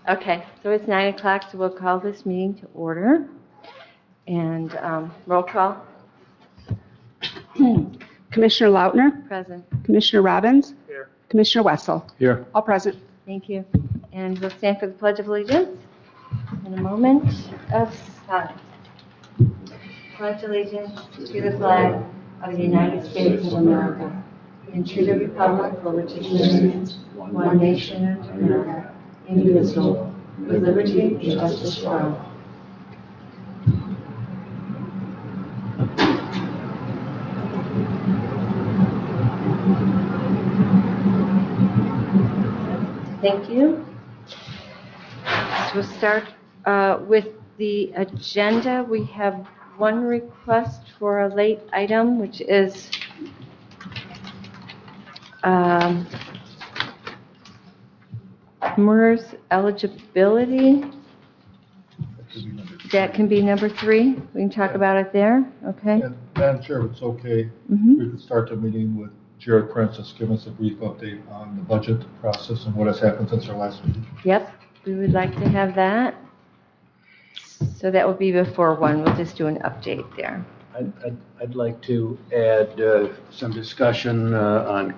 Okay, so it's 9 o'clock, so we'll call this meeting to order. And roll call. Commissioner Lautner, Present. Commissioner Robbins, Here. Commissioner Wessel, Here. all present. Thank you. And we'll stand for the Pledge of Allegiance in a moment of silence. Pledge allegiance to the flag of the United States of America and to the republic for which it stands, one nation under God, indivisible, with liberty and justice for all. Thank you. So we'll start with the agenda. We have one request for a late item, which is MERS eligibility. That can be number 3. We can talk about it there, okay? And Madam Chair, if it's okay, Mhm. we could start the meeting with Jared Francis giving us a brief update on the budget process and what has happened since our last meeting. Yep, we would like to have that. So that would be before 1. We'll just do an update there. I'd like to add some discussion on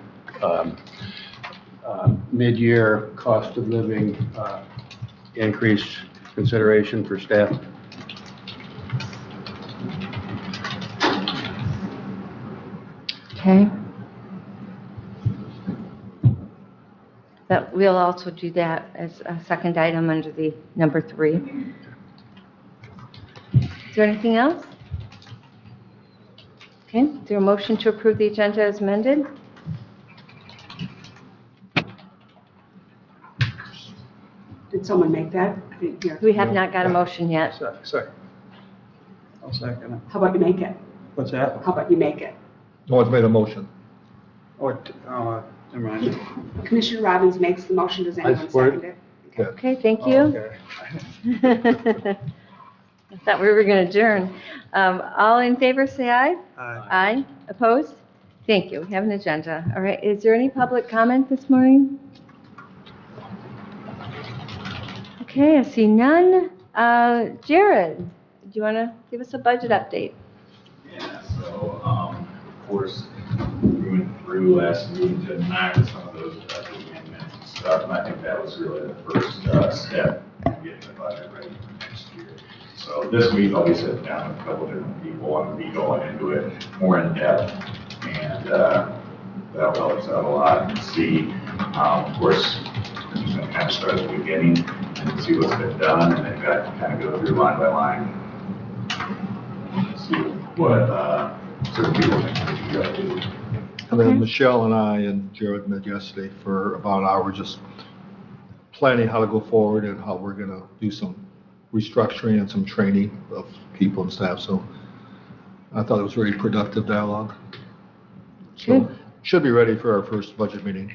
mid-year cost of living increase consideration for staff. Okay. But we'll also do that as a second item under the number 3. Is there anything else? Okay, is there a motion to approve the agenda as amended? Did someone make that? I didn't hear. We have not got a motion yet. Sorry. I'll second it. How about you make it? What's that? How about you make it? No one's made a motion. Never mind. Commissioner Robbins makes the motion. Does anyone support second it? Okay, thank you. Okay. I thought we were going to adjourn. All in favor, say aye. Aye. Aye. Opposed? Thank you. We have an agenda. All right, is there any public comment this morning? Okay, I see none. Jared, do you want to give us a budget update? Yeah, so, of course, we went through last meeting to knock some of those amendments and stuff, and I think that was really the first step in getting the budget ready for next year. So this week, I'll be sitting down with a couple different people and be going into it more in depth, and that'll help us out a lot and see, of course, I'm just gonna kind of start at the beginning and see what's been done, and then kind of go through line by line, see what certain people think we should go do. And then Okay. Michelle and I and Jared met yesterday for about an hour, just planning how to go forward and how we're going to do some restructuring and some training of people and staff. So I thought it was a very productive dialogue. So Good. should be ready for our first budget meeting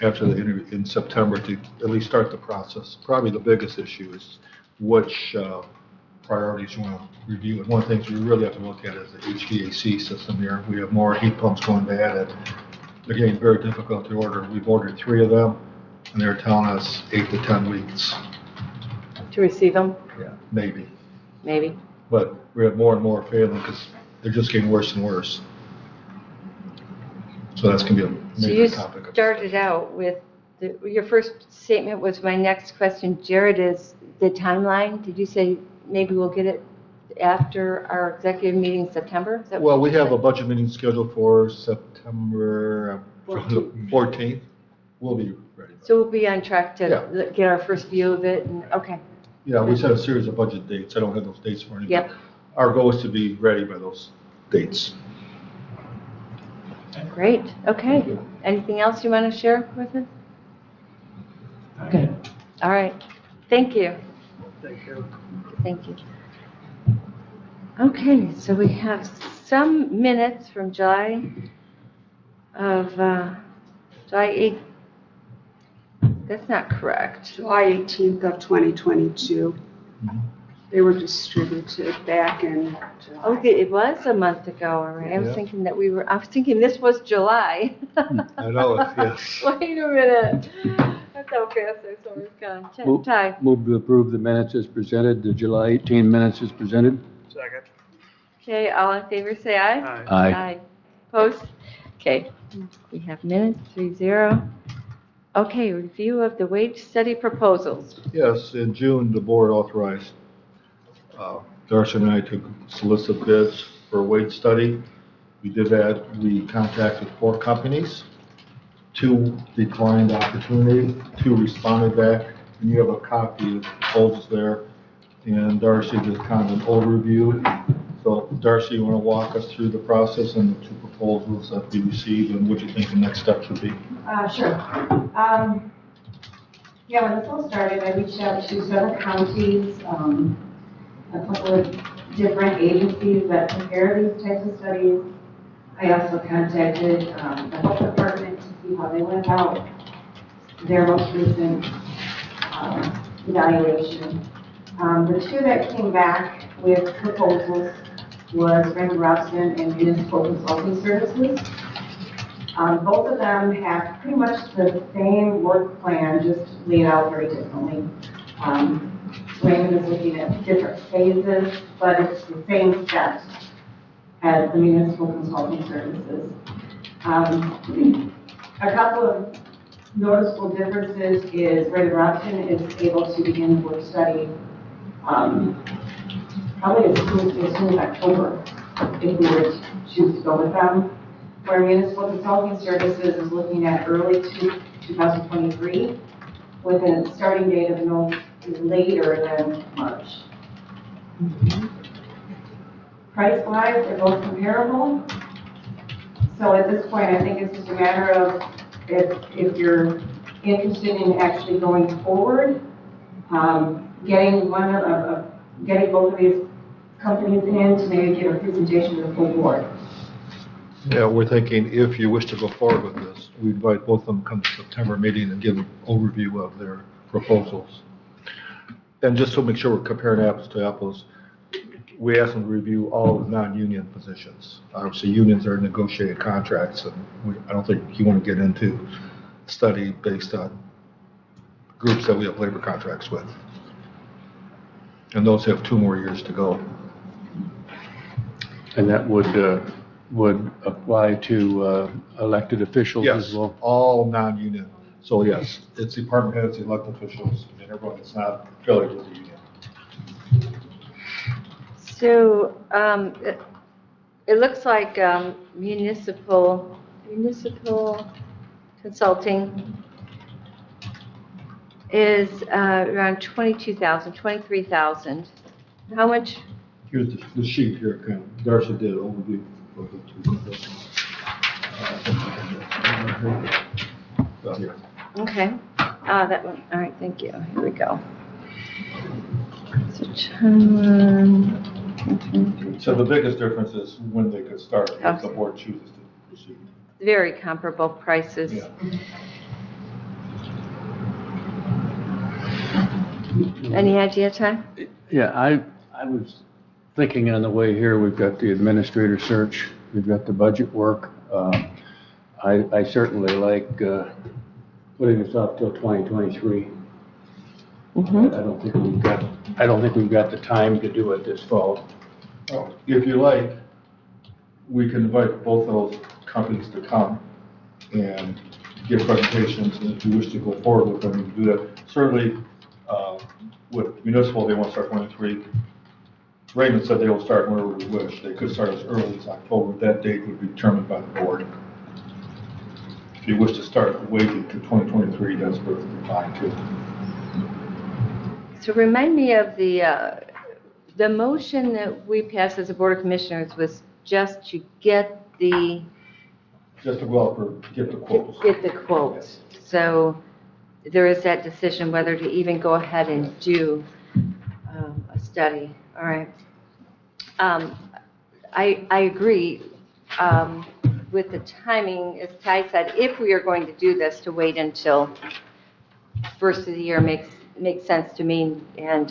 after the interview in September to at least start the process. Probably the biggest issue is which priorities you want to review. And one of the things we really have to look at is the HVAC system here. We have more heat pumps going bad, and they're getting very difficult to order. We've ordered 3 of them, and they're telling us 8 to 10 weeks. To receive them, Yeah, maybe. maybe. But we have more and more failing because they're just getting worse and worse. So that's going to be a So major you topic. started out with, your first statement was my next question. Jared, is the timeline, did you say maybe we'll get it after our executive meeting in September? Is that Well, what we you have a said? budget meeting scheduled for September 14th. We'll be ready. So we'll be on track to Yeah. get our first view of it, and, okay, Yeah, we set a series of budget dates. I don't have those dates for you. Yep. but Our goal is to be ready by those dates. great, okay. Anything else you want to share with us? Good, all right, thank you. Thank you. Thank you. Okay, so we have some minutes from July 8th. That's not correct. July 18th of 2022. Mhm. They were distributed back in July. Okay, it was a month ago, all right. I was Yeah. thinking I was thinking this was July. I know it, yes. Wait a minute. That's how fast our summer's gone. Move- Ty? Move to approve the minutes as presented, the July 18 minutes as presented. Second. Okay, all in favor, say aye. Aye. Aye. Opposed? Okay, we have minutes, 3-0. Okay, review of the wage study proposals. Yes, in June, the board authorized Darcy and I to solicit bids for a wage study. We did that. We contacted 4 companies. 2 declined opportunity, 2 responded back, and you have a copy of the proposals there. And Darcy did kind of an overview. So Darcy, you want to walk us through the process and the 2 proposals that we received and what you think the next steps would be? Sure. Yeah, when this all started, I reached out to several counties, a couple of different agencies that prepare these types of studies. I also contacted the health department to see how they went about their most recent evaluation. The 2 that came back with proposals was Rankin Robson and Municipal Consulting Services. Both of them have pretty much the same work plan, just laid out very differently. Raymond is looking at different phases, but it's the same steps as the Municipal Consulting Services. A couple of noticeable differences is Raymond Robson is able to begin the work study probably as soon as October, if we were to choose to go with them. Where Municipal Consulting Services is looking at early 2023 with a starting date of no later than March. Price-wise, they're both comparable. So at this point, I think it's just a matter of if you're interested in actually going forward, getting both of these companies in to maybe give a presentation to the full board. Yeah, we're thinking if you wish to go forward with this, we invite both of them to come to the September meeting and give an overview of their proposals. And just to make sure we're comparing apples to apples, we asked them to review all the non-union positions. Obviously, unions are negotiated contracts, and I don't think you want to get into study based on groups that we have labor contracts with. And those have 2 more years to go. And that would apply to elected officials as Yes, well? all non-union. So yes, it's department heads, elected officials, and everyone that's not affiliated with the union. So, it looks like municipal consulting is around 22,000, 23,000. How much? Here's the sheet here, kind of, Darcy did an overview of the 2 proposals. Here. Okay, that one, all right, thank you, here we go. So, timeline. So the biggest difference is when they could start, if the board chooses to proceed. Very comparable prices. Yeah. Any idea, Ty? Yeah, I was thinking on the way here, we've got the administrator search, we've got the budget work. I certainly like putting this off till 2023. Mm-hmm. I don't think we've got the time to do it this fall. Well, if you like, we can invite both of those companies to come and give presentations, and if you wish to go forward with them, you can do that. Certainly, with municipal, they want to start 23. Raymond said they will start whenever we wish. They could start as early as October. That date would be determined by the board. If you wish to start waiting to 2023, that's perfectly fine too. So remind me of the motion that we passed as a Board of Commissioners was just to get the Just to go out for, get the quotes. Get the quotes. So there is that decision whether to even go ahead and do a study. All right. I agree with the timing, as Ty said, if we are going to do this, to wait until first of the year makes sense to me, and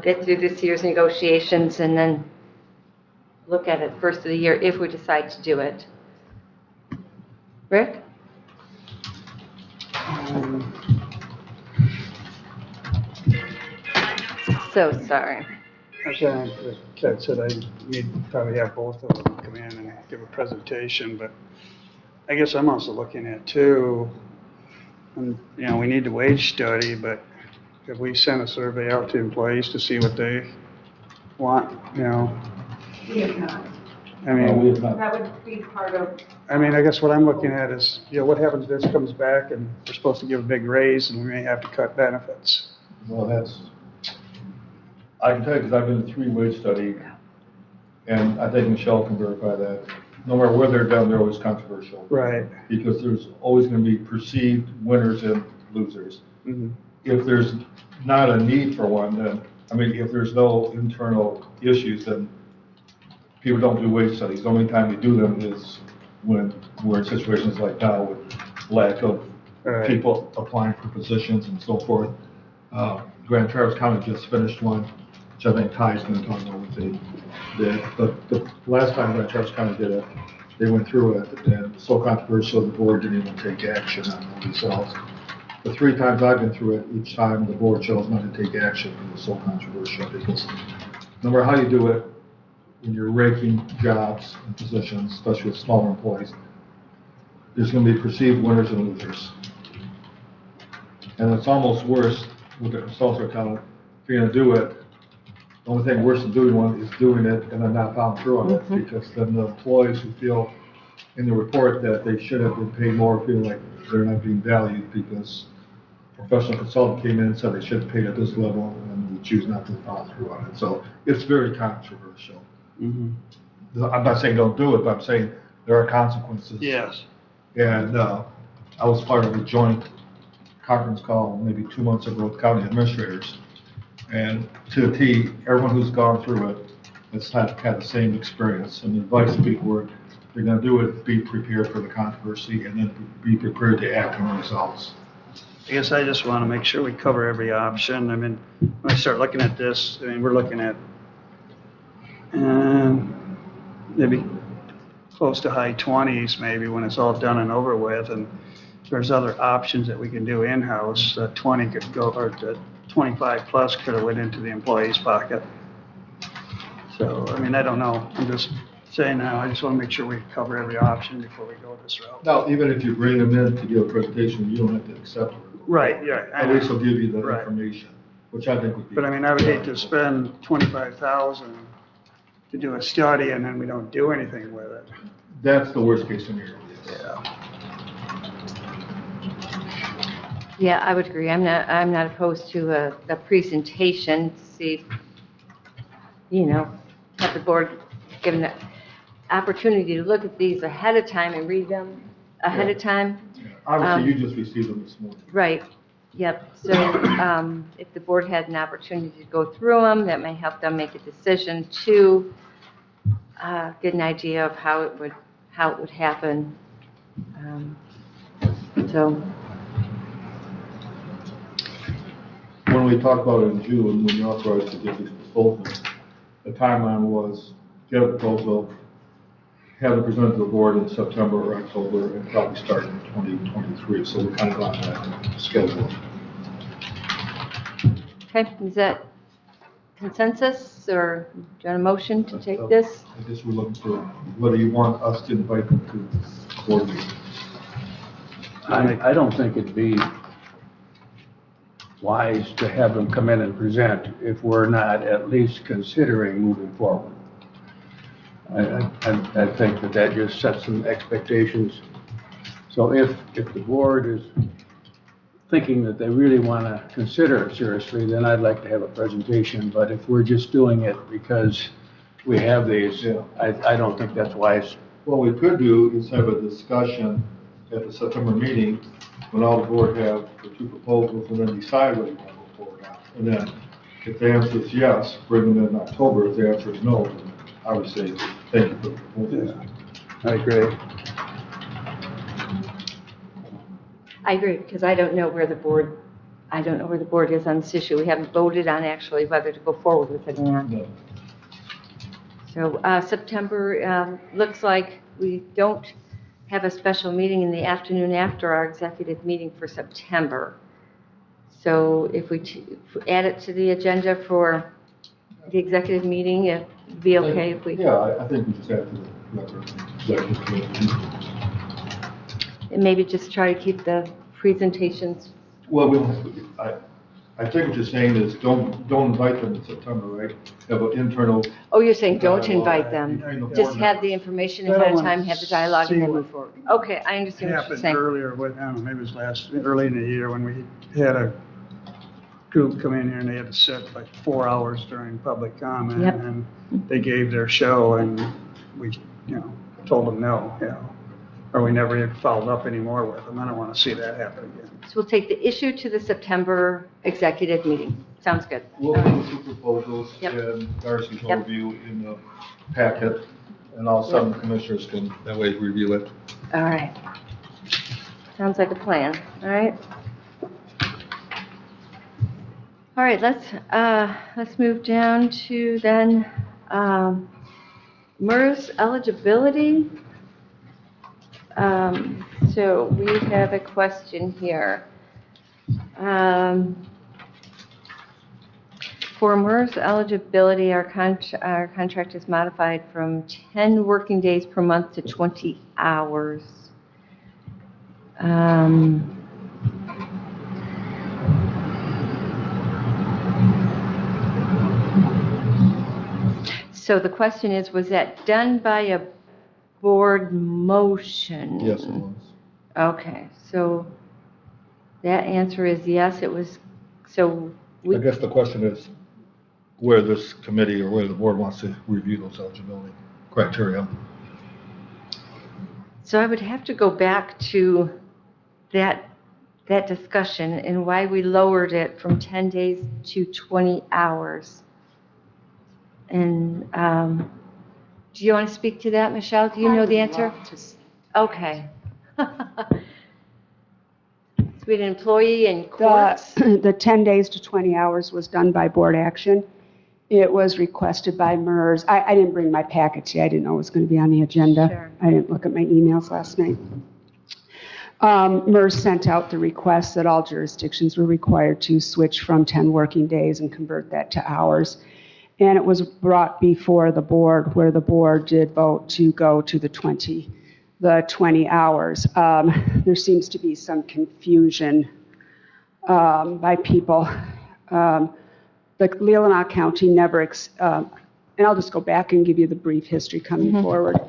get through this year's negotiations and then look at it first of the year if we decide to do it. Rick? So sorry. As Ted said, we'd probably have both of them come in and give a presentation, but I guess I'm also looking at too, and, we need the wage study, but if we send a survey out to employees to see what they want, We have not. I mean, we have not. That would be part of, I guess what I'm looking at is, what happens if this comes back and we're supposed to give a big raise and we may have to cut benefits? Well, I can tell you, because I've been through wage study, and I think Michelle can verify that, no matter where they're done, they're always controversial. Right. Because there's always going to be perceived winners and losers. Mhm. If there's not a need for one, then, if there's no internal issues, then people don't do wage studies. The only time we do them is when we're in situations like now with lack of Right. people applying for positions and so forth. Grand Traverse County just finished one, which I think Ty's going to talk about what they did. But the last time Grand Traverse County did it, they went through it, and it was so controversial, the board didn't even take action on it themselves. The 3 times I've been through it, each time the board chose not to take action because it was so controversial. Because no matter how you do it, when you're ranking jobs and positions, especially with smaller employees, there's going to be perceived winners and losers. And it's almost worse, what the consultants are telling, if you're going to do it, the only thing worse than doing one is doing it and then not following through on it, because then the employees who feel in the report that they should have been paid more feel like they're not being valued because a professional consultant came in and said they should have paid at this level, and we choose not to follow through on it. So it's very controversial. Mhm. I'm not saying don't do it, but I'm saying there are consequences. Yes. And I was part of a joint conference call maybe 2 months ago with county administrators. And to the T, everyone who's gone through it has had the same experience. And the advice to people were, if you're going to do it, be prepared for the controversy and then be prepared to act on the results. I guess I just want to make sure we cover every option. When I start looking at this, we're looking at maybe close to high 20s maybe when it's all done and over with. And there's other options that we can do in-house. 20 could go, or 25 plus could have went into the employee's pocket. So, I don't know. I'm just saying now, I just want to make sure we cover every option before we go this route. Now, even if you bring them in to give a presentation, you don't have to accept it. Right, yeah. At least they'll give you the Right. information, which I think would be. But I would hate to spend 25,000 to do a study and then we don't do anything with it. That's the worst case scenario, yes. Yeah. Yeah, I would agree. I'm not opposed to a presentation, to see, have the board given the opportunity to look at these ahead of time and read them ahead of time. Obviously, you just received them this morning. Right, yep. So if the board had an opportunity to go through them, that may help them make a decision to get an idea of how it would happen. So. When we talked about it in June, when you authorized to get these proposals, the timeline was get a proposal, have it presented to the board in September or October, and probably start in 2023. So we're kind of on that schedule. Okay, is that consensus, or do you want a motion to take this? I guess we're looking for whether you want us to invite them to board meeting. I don't think it'd be wise to have them come in and present if we're not at least considering moving forward. I think that just sets some expectations. So if the board is thinking that they really want to consider it seriously, then I'd like to have a presentation. But if we're just doing it because we have these, Yeah. I don't think that's wise. What we could do is have a discussion at the September meeting when all the board have the 2 proposals and then decide what you want to go forward on. And then if the answer is yes, bring them in October. If the answer is no, then I would say thank you for the proposals. I agree. I agree, because I don't know where the board is on this issue. We haven't voted on actually whether to go forward with it or not. No. So September looks like we don't have a special meeting in the afternoon after our executive meeting for September. So if we add it to the agenda for the executive meeting, it'd be okay if we, Yeah, I think we just have to record executive committee. and maybe just try to keep the presentations. Well, we don't have to, I think what you're saying is don't invite them in September, right? Have an internal, Oh, you're saying don't invite them, between the board just have the members. information ahead of time, have the dialogue, and then move forward. Okay, I understand what you're Happened saying. earlier, I don't know, maybe it was early in the year when we had a group come in here and they had to sit like 4 hours during public comment. Yep. And they gave their show and we, told them no, or we never even followed up anymore with them. I don't want to see that happen again. So we'll take the issue to the September executive meeting. Sounds good. We'll put the two proposals Yep. and Darcy's Yep. overview in the packet, and all seven commissioners can, that way, review it. All right. Sounds like a plan, all right? All right, let's move down to then MERS eligibility. So we have a question here. For MERS eligibility, our contract is modified from 10 working days per month to 20 hours. So the question is, was that done by a board motion? Yes, it was. Okay, so that answer is yes, it was, so I guess the question is where this committee or where the board wants to review those eligibility criteria. So I would have to go back to that discussion and why we lowered it from 10 days to 20 hours. And do you want to speak to that, Michelle? Do you know the answer? Okay. So we had an employee in courts. The 10 days to 20 hours was done by board action. It was requested by MERS. I didn't bring my packet today. I didn't know it was going to be on the agenda. Sure. I didn't look at my emails last night. MERS sent out the request that all jurisdictions were required to switch from 10 working days and convert that to hours. And it was brought before the board, where the board did vote to go to the 20 hours. There seems to be some confusion by people. The Leelanau County never, and I'll just go back and give you the brief history coming forward.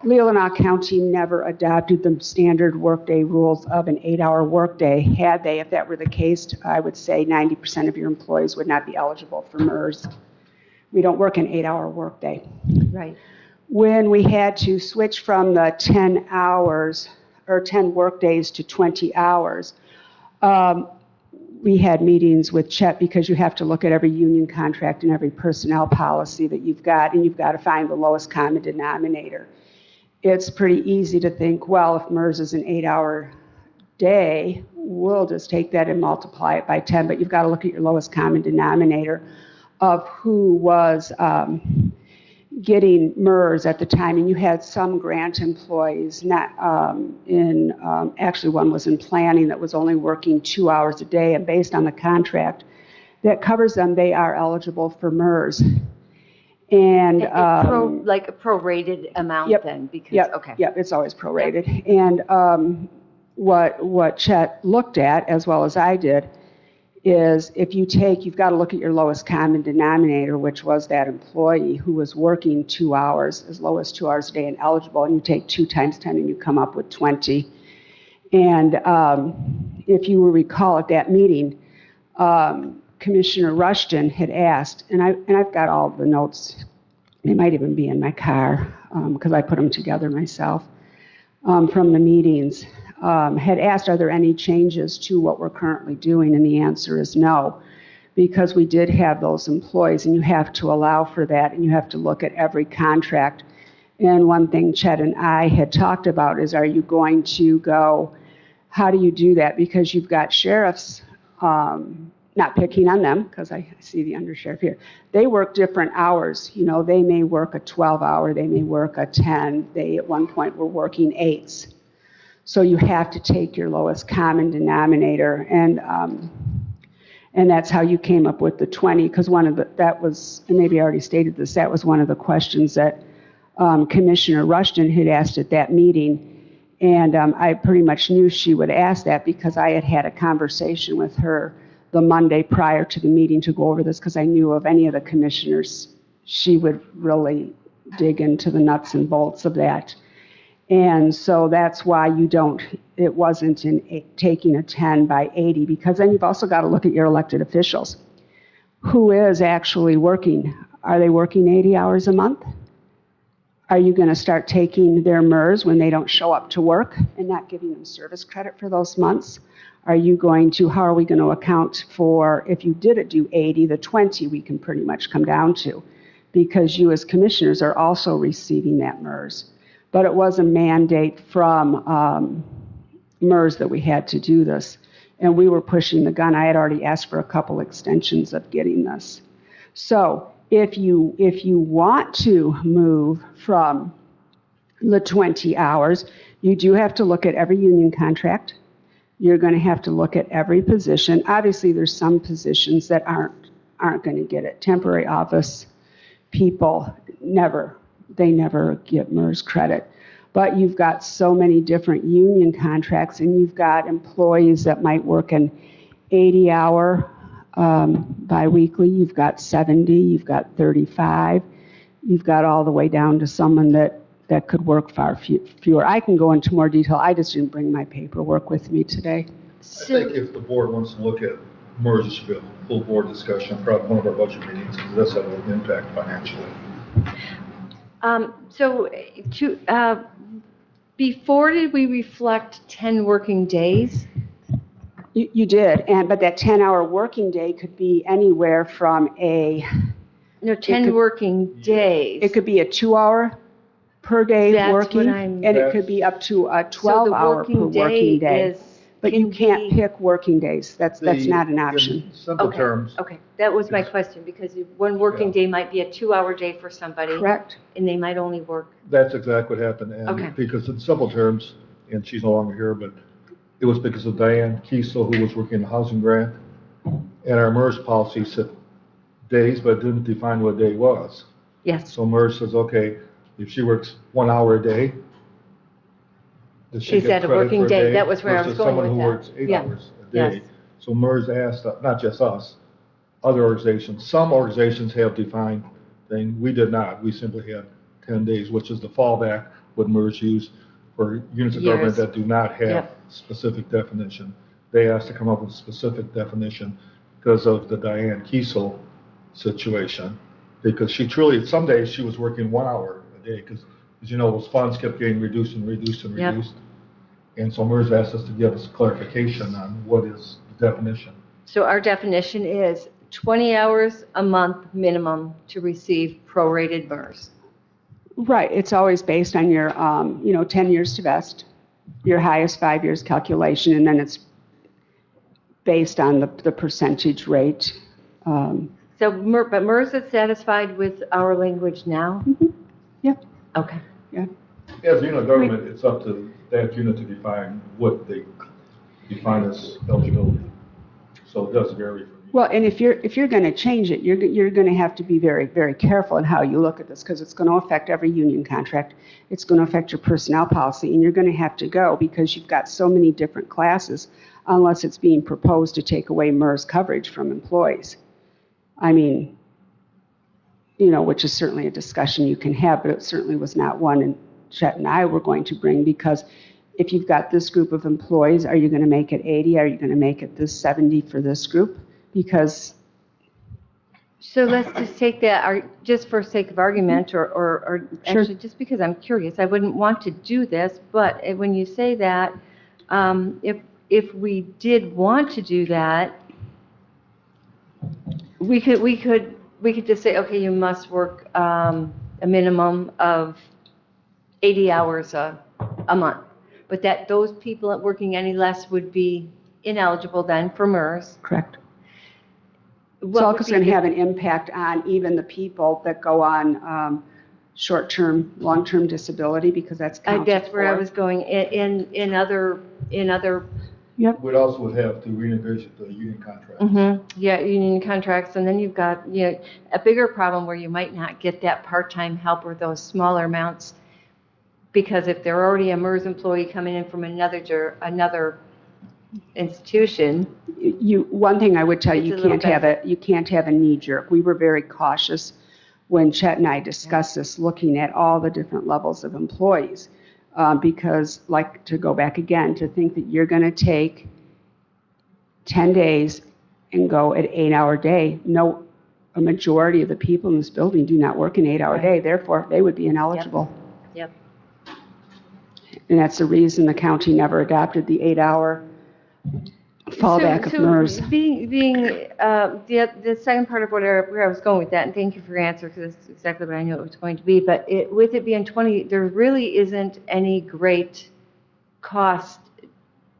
Leelanau County never adopted the standard workday rules of an 8-hour workday. Had they, if that were the case, I would say 90% of your employees would not be eligible for MERS. We don't work an 8-hour workday. Right. When we had to switch from the 10 hours or 10 workdays to 20 hours, we had meetings with Chet because you have to look at every union contract and every personnel policy that you've got, and you've got to find the lowest common denominator. It's pretty easy to think, well, if MERS is an 8-hour day, we'll just take that and multiply it by 10, but you've got to look at your lowest common denominator of who was getting MERS at the time, and you had some grant employees, not actually one was in planning that was only working 2 hours a day, and based on the contract that covers them, they are eligible for MERS. And Like a prorated amount Yep. then, because, Yep, okay. yep, it's always prorated. And what Chet looked at, as well as I did, is if you've got to look at your lowest common denominator, which was that employee who was working 2 hours, as low as 2 hours a day and eligible, and you take 2 times 10 and you come up with 20. And if you will recall at that meeting, Commissioner Rushton had asked, and I've got all the notes, they might even be in my car, because I put them together myself, from the meetings, had asked, are there any changes to what we're currently doing? And the answer is no, because we did have those employees, and you have to allow for that, and you have to look at every contract. And one thing Chet and I had talked about is, are you going to go, how do you do that? Because you've got sheriffs, not picking on them, because I see the undersheriff here, they work different hours. You know, they may work a 12-hour, they may work a 10. They, at one point, were working 8s. So you have to take your lowest common denominator, and that's how you came up with the 20, because that was, and maybe I already stated this, that was one of the questions that Commissioner Rushton had asked at that meeting. And I pretty much knew she would ask that because I had had a conversation with her the Monday prior to the meeting to go over this, because I knew of any of the commissioners, she would really dig into the nuts and bolts of that. And so that's why it wasn't in taking a 10 by 80, because then you've also got to look at your elected officials. Who is actually working? Are they working 80 hours a month? Are you going to start taking their MERS when they don't show up to work and not giving them service credit for those months? How are we going to account for, if you did do 80, the 20 we can pretty much come down to, because you as commissioners are also receiving that MERS. But it was a mandate from MERS that we had to do this. And we were pushing the gun. I had already asked for a couple extensions of getting this. So if you want to move from the 20 hours, you do have to look at every union contract. You're going to have to look at every position. Obviously, there's some positions that aren't going to get it. Temporary office people never get MERS credit. But you've got so many different union contracts, and you've got employees that might work an 80-hour biweekly. You've got 70, you've got 35. You've got all the way down to someone that could work far fewer. I can go into more detail. I just didn't bring my paperwork with me today. I think if the board wants to look at MERS, it should be a full board discussion, probably one of our budget meetings, because that's have an impact financially. Before did we reflect 10 working days? You did, but that 10-hour working day could be anywhere from 10 working days. It could be a 2-hour per day That's working, what I'm- and it could be up to a 12-hour per working day. But you can't pick working days. That's not an option. In simple terms, Okay, that was my question, because one working day might be a 2-hour day for somebody. Correct. And they might only work. that's exactly what happened. Okay. And because in simple terms, and she's no longer here, but it was because of Diane Kiesel, who was working the housing grant, and our MERS policy said days, but didn't define what day was. Yes. So MERS says, okay, if she works 1 hour a day, does she Is get that a credit working for a day? That was where I was going with versus someone who that. works 8 Yeah. hours a day? Yes. So MERS asked, not just us, other organizations. Some organizations have defined thing. We did not. We simply had 10 days, which is the fallback what MERS used for units of government Years. that do not have Yep. specific definition. They asked to come up with a specific definition because of the Diane Kiesel situation. Because she truly, some days she was working 1 hour a day because, as you know, those funds kept getting reduced and reduced and Yep. reduced. And so MERS asked us to give us clarification on what is the definition. So our definition is 20 hours a month minimum to receive prorated MERS. Right. It's always based on your, 10 years to vest, your highest 5 years calculation, and then it's based on the percentage rate. But MERS is satisfied with our language now? Yeah. Okay. Yeah. As a unit of government, it's up to that unit to define what they define as eligibility. So it does vary from you. Well, and if you're going to change it, you're going to have to be very, very careful in how you look at this, because it's going to affect every union contract. It's going to affect your personnel policy, and you're going to have to go because you've got so many different classes, unless it's being proposed to take away MERS coverage from employees. I mean, which is certainly a discussion you can have, but it certainly was not one and Chet and I were going to bring, because if you've got this group of employees, are you going to make it 80? Are you going to make it this 70 for this group? Because So let's just take that, just for sake of argument, or Sure. actually, just because I'm curious, I wouldn't want to do this, but when you say that, if we did want to do that, we could just say, okay, you must work a minimum of 80 hours a month, but that those people working any less would be ineligible then for MERS. correct. What It's would also be going to the- have an impact on even the people that go on short-term, long-term disability, because that's counted That's where I for. was going, in other, We'd also would have to renegotiate the union contract. yeah, union contracts, and then you've got, a bigger problem where you might not get that part-time help or those smaller amounts, because if they're already a MERS employee coming in from another institution, One thing I would tell It's you, a little you can't have a knee jerk. We were very cautious when Chet and I discussed this, looking at all the different levels of employees. Because, like, to go back again, to think that you're going to take 10 days and go at 8-hour day, no, a majority of the people in this building do not work an 8-hour Right. day, therefore, they would be ineligible. Yep. And that's the reason the county never adopted the 8-hour fallback of MERS. So being, the second part of where I was going with that, and thank you for your answer, because that's exactly what I knew it was going to be, but with it being 20, there really isn't any great cost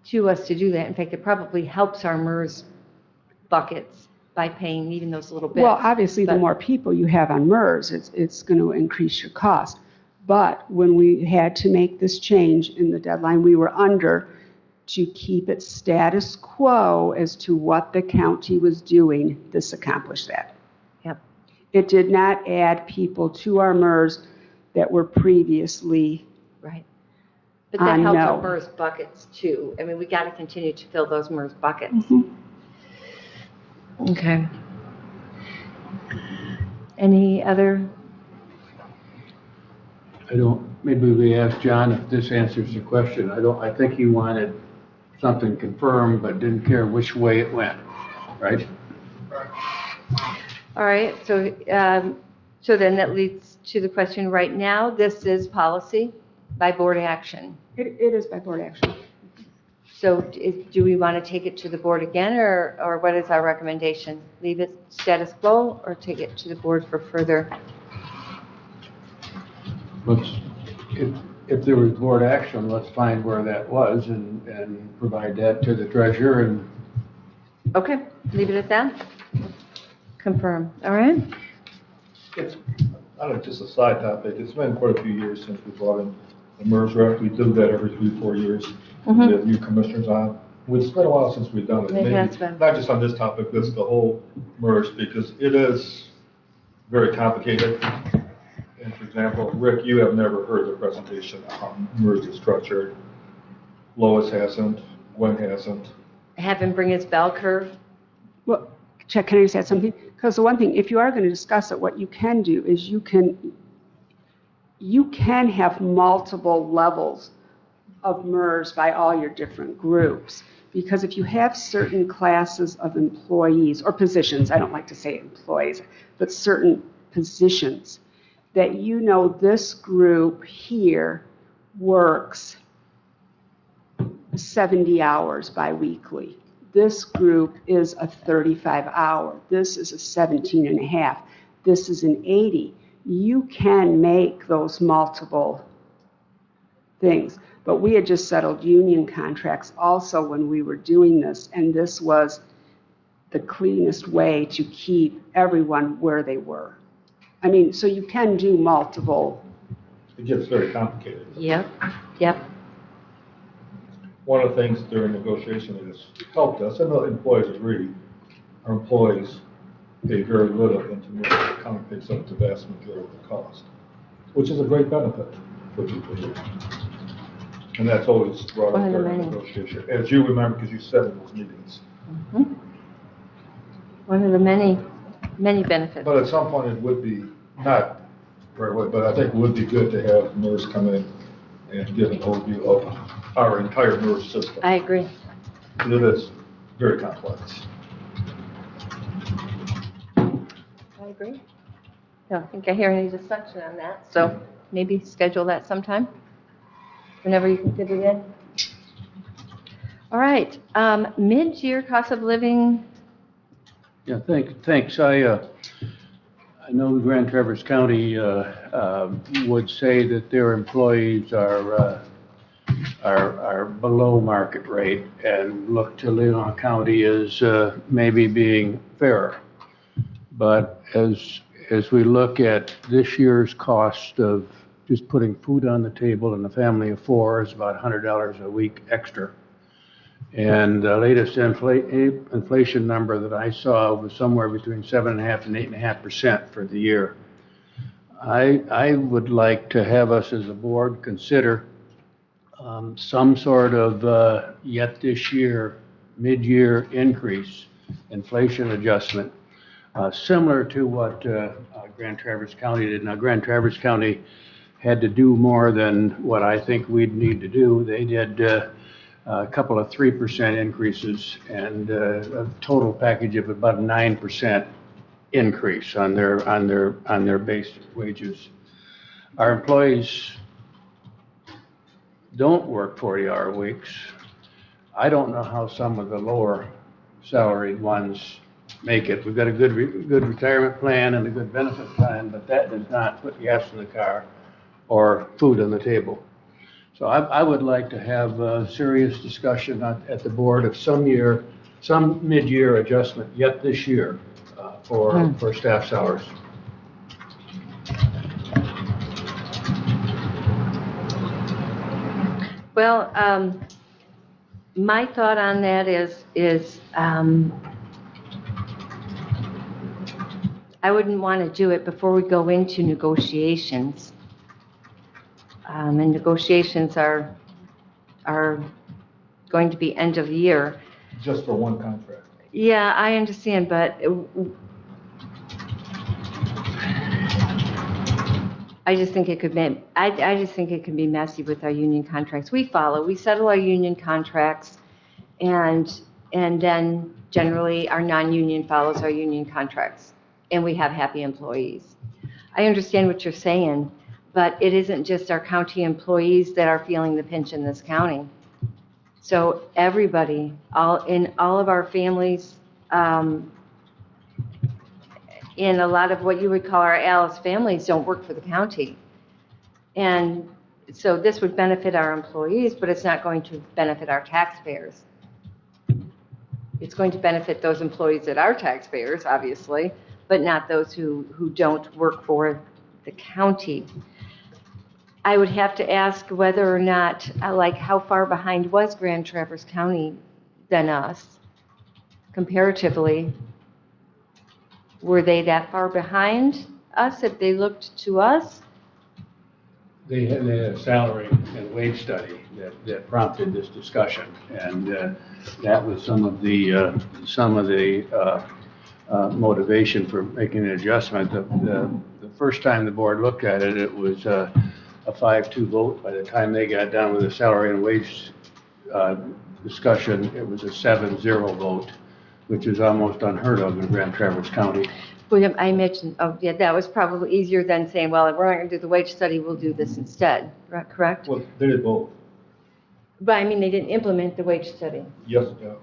to us to do that. In fact, it probably helps our MERS buckets by paying even those little bits. Well, obviously, the But- more people you have on MERS, it's going to increase your cost. But when we had to make this change in the deadline we were under, to keep it status quo as to what the county was doing, this accomplished that. Yep. It did not add people to our MERS that were previously, Right. But that I helps know. our MERS buckets too. I mean, we got to continue to fill those MERS buckets. Okay. Any other? Maybe we ask John if this answers the question. I think he wanted something confirmed, but didn't care which way it went, right? All right, so then that leads to the question right now. This is policy by board action. it is by board action. So do we want to take it to the board again, or what is our recommendation? Leave it status quo or take it to the board for further? If there was board action, let's find where that was and provide that to the treasurer and Okay, leave it at that? Confirm, all right? It's, I don't know, just a side topic, it's been quite a few years since we brought in the MERS rep, we do that every 3-4 years. We have new commissioners on, it's been a while since we've done it. It Maybe has been. Not just on this topic, this, the whole MERS, because it is very complicated. And for example, Rick, you have never heard the presentation on how MERS is structured. Lois hasn't, Gwen hasn't. Have him bring his bell curve. Well, Chuck, can I just add something? Because the one thing, if you are going to discuss it, what you can do is you can have multiple levels of MERS by all your different groups. Because if you have certain classes of employees, or positions, I don't like to say employees, but certain positions, that this group here works 70 hours biweekly. This group is a 35-hour. This is a 17 and a half. This is an 80. You can make those multiple things. But we had just settled union contracts also when we were doing this, and this was the cleanest way to keep everyone where they were. I mean, so you can do multiple. It gets very complicated. Yep. One of the things during negotiation that has helped us, and the employees agree, our employees pay very little into MERS. The county picks up the vast majority of the cost, which is a great benefit for people here. And that's always brought One up of the during many. negotiation, as you remember, because you sat in those meetings. One of the many benefits. But at some point, it would be, not right away, but I think it would be good to have MERS come in and give an overview of our entire MERS system. I agree. It is very complex. I agree. Don't think I hear any discussion on that, so maybe schedule that sometime, whenever you can fit it in. All right, mid-year cost of living, yeah, thanks. I know Grand Traverse County would say that their employees are below market rate and look to Leelanau County as maybe being fairer. But as as we look at this year's cost of just putting food on the table in a family of four is about $100 a week extra. And the latest inflation number that I saw was somewhere between 7.5% and 8.5% for the year. I would like to have us as a board consider some sort of yet this year, mid-year increase, inflation adjustment, similar to what Grand Traverse County did. Now, Grand Traverse County had to do more than what I think we'd need to do. They did a couple of 3% increases and a total package of about 9% increase on their base wages. Our employees don't work 40-hour weeks. I don't know how some of the lower salaried ones make it. We've got a good retirement plan and a good benefit plan, but that does not put gas in the car or food on the table. So I would like to have a serious discussion at the board of some mid-year adjustment yet this year for staff salaries. Well, my thought on that is I wouldn't want to do it before we go into negotiations. And negotiations are going to be end of year. Just for one contract. Yeah, I understand, but I just think it could be, I just think it can be messy with our union contracts. We settle our union contracts, and then generally our non-union follows our union contracts, and we have happy employees. I understand what you're saying, but it isn't just our county employees that are feeling the pinch in this county. So everybody, in all of our families, in a lot of what you would call our Alice families don't work for the county. And so this would benefit our employees, but it's not going to benefit our taxpayers. It's going to benefit those employees that are taxpayers, obviously, but not those who don't work for the county. I would have to ask whether or not, like, how far behind was Grand Traverse County than us, comparatively? Were they that far behind us if they looked to us? They had a salary and wage study that prompted this discussion, and that was some of the motivation for making an adjustment. The first time the board looked at it, it was a 5-2 vote. By the time they got done with the salary and wage discussion, it was a 7-0 vote, which is almost unheard of in Grand Traverse County. William, I mentioned, that was probably easier than saying, well, if we're not going to do the wage study, we'll do this instead, correct? Well, they did both. But I mean, they didn't implement the wage study. Yes, yeah.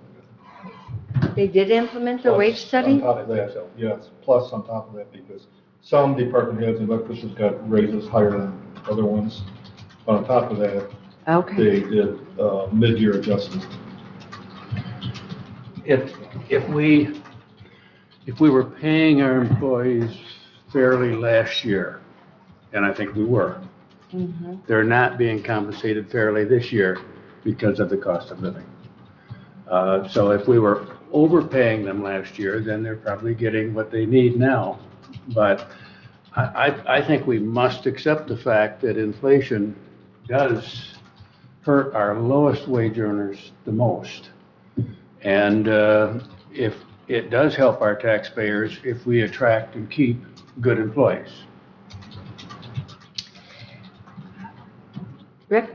They did implement the wage study? On top of that, yes, plus on top of that, because some department heads and electricians got raises higher than other ones. On top of that, Okay. they did mid-year adjustment. If we were paying our employees fairly last year, and I think we were, they're not being compensated fairly this year because of the cost of living. So if we were overpaying them last year, then they're probably getting what they need now. But I think we must accept the fact that inflation does hurt our lowest wage earners the most. And if it does help our taxpayers if we attract and keep good employees. Rick?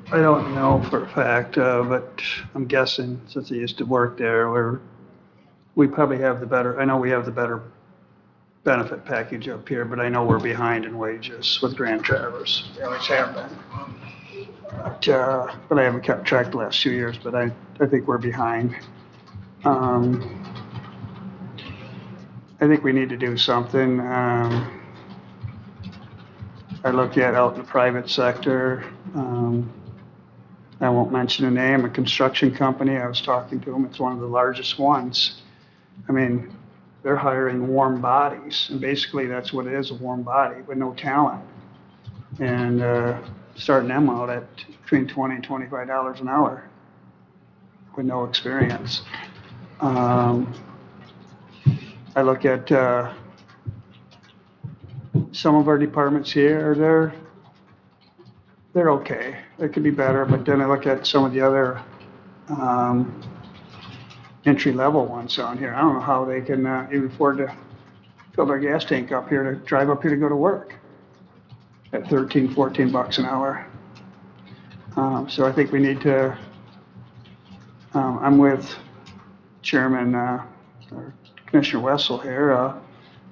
I don't know for a fact, but I'm guessing, since I used to work there, we probably have I know we have the better benefit package up here, but I know we're behind in wages with Grand Traverse. We always have been. But I haven't kept track the last few years, but I think we're behind. I think we need to do something. I look at out in the private sector, I won't mention a name, a construction company, I was talking to them, it's one of the largest ones. I mean, they're hiring warm bodies, and basically that's what it is, a warm body with no talent. And starting them out at between $20 and $25 an hour with no experience. I look at some of our departments here, they're okay. They could be better, but then I look at some of the other entry-level ones on here. I don't know how they can even afford to fill their gas tank up here to drive up here to go to work at 13, 14 bucks an hour. So I think we need to, I'm with Chairman, or Commissioner Wessel here. I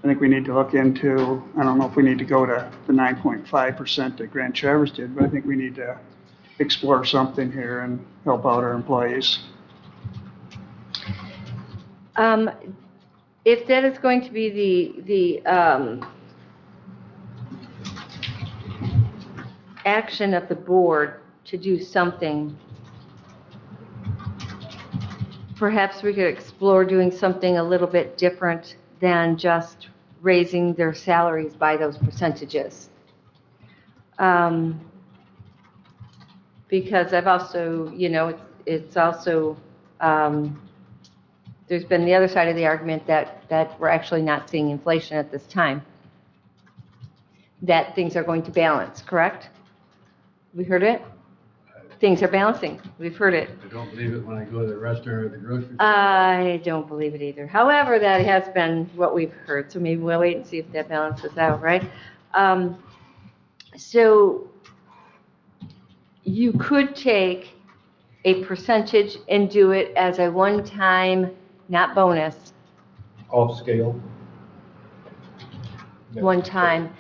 think we need to look into, I don't know if we need to go to the 9.5% that Grand Traverse did, but I think we need to explore something here and help out our employees. If that is going to be the action of the board to do something, perhaps we could explore doing something a little bit different than just raising their salaries by those percentages. Because I've also, it's also, there's been the other side of the argument that we're actually not seeing inflation at this time. That things are going to balance, correct? We heard it? Things are balancing. We've heard it. I don't believe it when I go to the restaurant or the grocery store. I don't believe it either. However, that has been what we've heard, so maybe we'll wait and see if that balances out, right? So you could take a percentage and do it as a one-time, not bonus, Off scale. one time.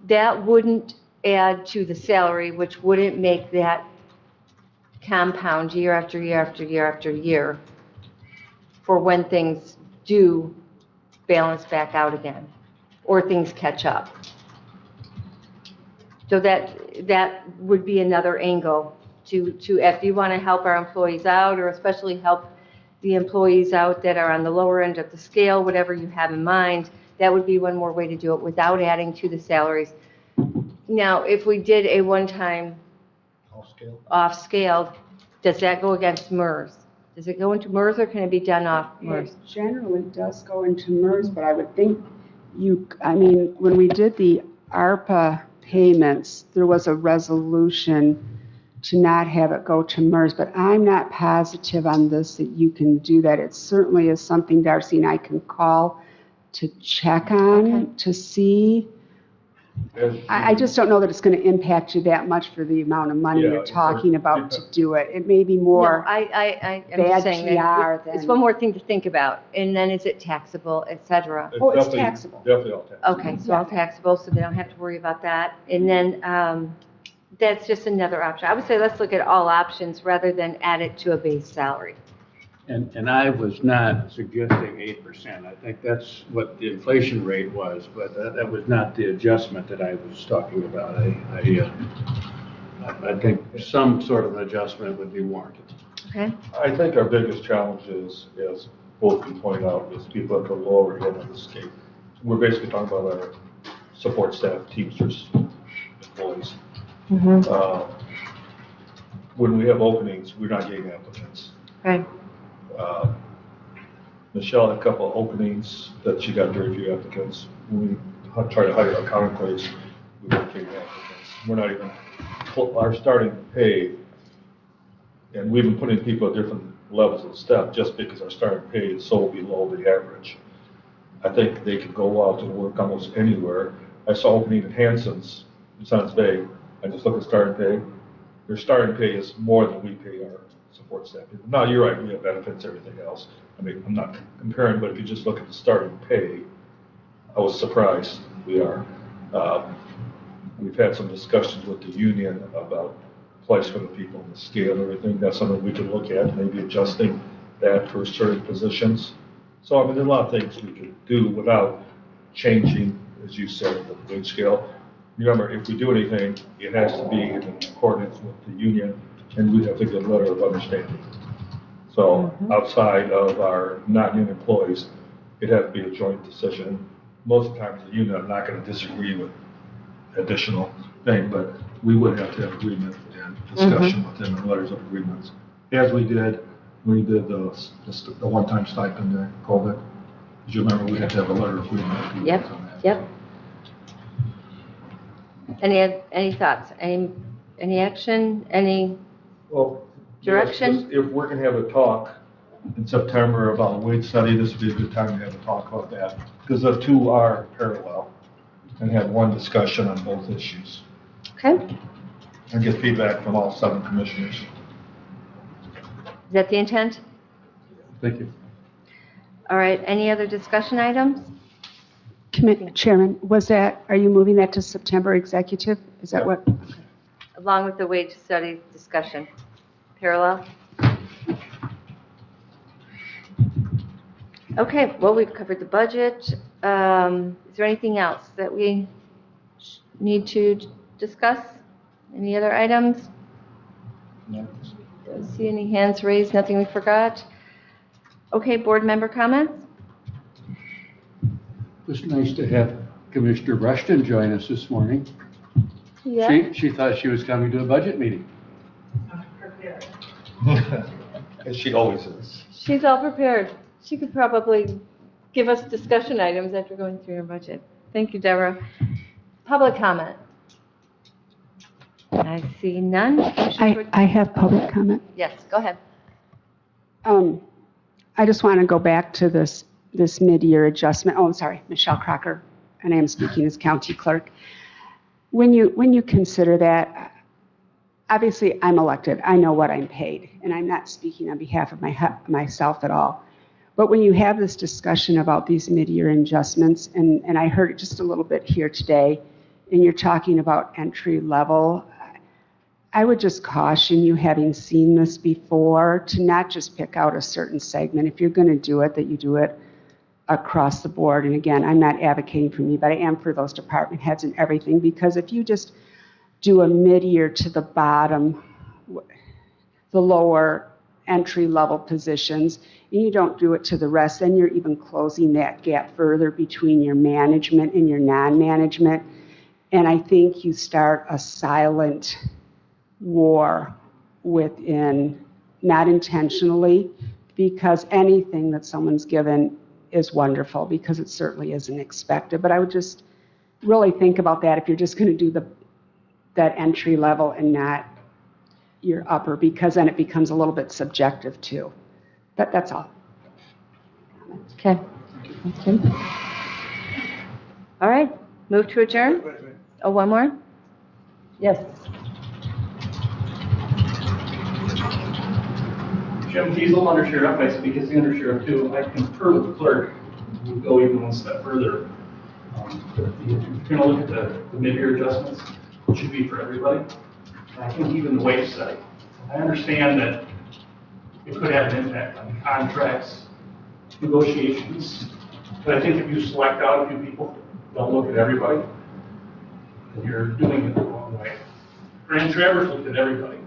That wouldn't add to the salary, which wouldn't make that compound year after year after year after year for when things do balance back out again or things catch up. So that would be another angle to if you want to help our employees out, or especially help the employees out that are on the lower end of the scale, whatever you have in mind, that would be one more way to do it without adding to the salaries. Now, if we did a one-time Off scale. off-scaled, does that go against MERS? Does it go into MERS, or can it be done off MERS? It generally does go into MERS, but I would think when we did the ARPA payments, there was a resolution to not have it go to MERS, but I'm not positive on this that you can do that. It certainly is something Darcy and I can call to check on to see. I just don't know that it's going to impact you that much for the amount of money you're talking about to do it. It may be more No, I'm bad just saying that PR it's than. one more thing to think about. And then is it taxable, et cetera? Oh, it's definitely- taxable. Definitely all taxable. Okay, so all taxable, so they don't have to worry about that. And then that's just another option. I would say let's look at all options rather than add it to a base salary. And I was not suggesting 8%. I think that's what the inflation rate was, but that was not the adjustment that I was talking about. I think some sort of adjustment would be warranted. Okay? I think our biggest challenge is, as both you pointed out, is people at the lower end of the scale. We're basically talking about our support staff, Teamsters, employees. When we have openings, we're not getting applicants. Right. Michelle had a couple of openings that she got very few applicants. When we try to hire our county employees, we don't get applicants. We're not even, our starting pay, and we've been putting people at different levels of step just because our starting pay is so below the average. I think they could go out and work almost anywhere. I saw opening in Hanson's in Suns Bay. I just looked at starting pay. Their starting pay is more than we pay our support staff people. Now, you're right, we have benefits, everything else. I mean, I'm not comparing, but if you just look at the starting pay, I was surprised we are. We've had some discussions with the union about placement of people on the scale and everything. That's something we can look at, maybe adjusting that for certain positions. So, I mean, there are a lot of things we could do without changing, as you said, the wage scale. Remember, if we do anything, it has to be in accordance with the union and we'd have to get a letter of understanding. So outside of our non-union employees, it'd have to be a joint decision. Most of the time, the union are not going to disagree with additional thing, but we would have to have agreement and discussion with them and letters of agreements. As we did the one-time stipend during COVID. As you remember, we had to have a letter of agreement. Yep, yep. Any thoughts? Any action? Any Well, direction? if we're going to have a talk in September about a wage study, this would be a good time to have a talk about that, because the two are parallel, and have one discussion on both issues, Okay. and get feedback from all 7 commissioners. Is that the intent? Thank you. All right, any other discussion items? Chairman, are you moving that to September executive? Is that what? Along with the wage study discussion, parallel? Okay, well, we've covered the budget. Is there anything else that we need to discuss? Any other items? No. Don't see any hands raised, nothing we forgot. Okay, board member comments? It was nice to have Commissioner Rushton join us this morning. Yeah. She thought she was coming to a budget meeting. As she always is. She's all prepared. She could probably give us discussion items after going through her budget. Thank you, Deborah. Public comment? I see none. I have public comment. Yes, go ahead. I just want to go back to this mid-year adjustment. Oh, I'm sorry, Michelle Crocker, and I am speaking as county clerk. When you consider that, obviously I'm elected. I know what I'm paid, and I'm not speaking on behalf of myself at all. But when you have this discussion about these mid-year adjustments, and I heard it just a little bit here today, and you're talking about entry level, I would just caution you, having seen this before, to not just pick out a certain segment. If you're going to do it, that you do it across the board. And again, I'm not advocating for me, but I am for those department heads and everything, because if you just do a mid-year to the bottom, the lower entry-level positions, and you don't do it to the rest, then you're even closing that gap further between your management and your non-management. And I think you start a silent war within, not intentionally, because anything that someone's given is wonderful, because it certainly isn't expected. But I would just really think about that if you're just going to do that entry level and not your upper, because then it becomes a little bit subjective too. That's all. Okay. Okay. All right, move to adjourn? Oh, one more? Yes. Jim Diesel, Undersheriff, I speak as the Undersheriff too. I concur with the clerk, we go even one step further. If you're going to look at the mid-year adjustments, it should be for everybody. And I think even the wage study. I understand that it could have an impact on contracts, negotiations, but I think if you select out a few people, don't look at everybody, then you're doing it the wrong way. Grand Traverse looked at everybody,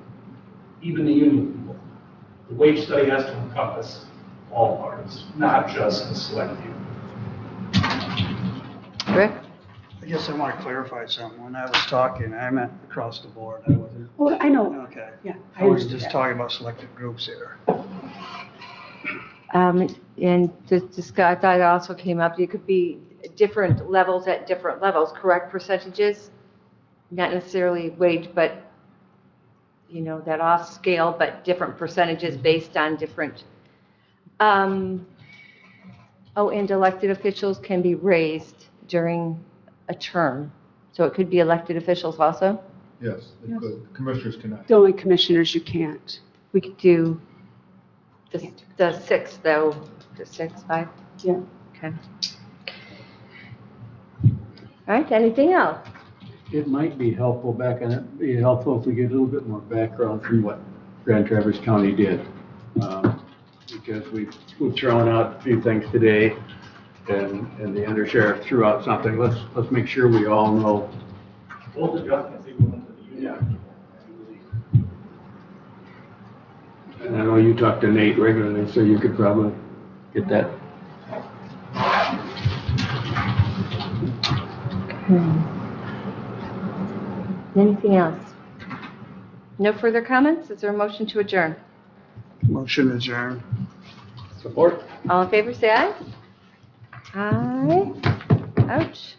even the union people. The wage study has to encompass all parties, not just a select few. Rick? I guess I want to clarify something. When I was talking, I meant across the board. I wasn't, Oh, I know. okay. Yeah. I was just talking about selected groups here. And I thought it also came up, you could be different levels at different levels, correct percentages? Not necessarily wage, but, you know, that off scale, but different percentages based on different. Oh, and elected officials can be raised during a term. So it could be elected officials also? Yes, they could. Commissioners cannot. The only commissioners you can't. We could do the 6, though, the 6, 5? Yeah. Okay. All right, anything else? It might be helpful it'd be helpful if we get a little bit more background from what Grand Traverse County did. Because we've thrown out a few things today, and the undersheriff threw out something. Let's make sure we all know. Both adjustments equal to the union. know you talk to Nate regularly, so you could probably get that. Anything else? No further comments? Is there a motion to adjourn? Motion adjourned. Support? All in favor, say aye. Aye. Ouch.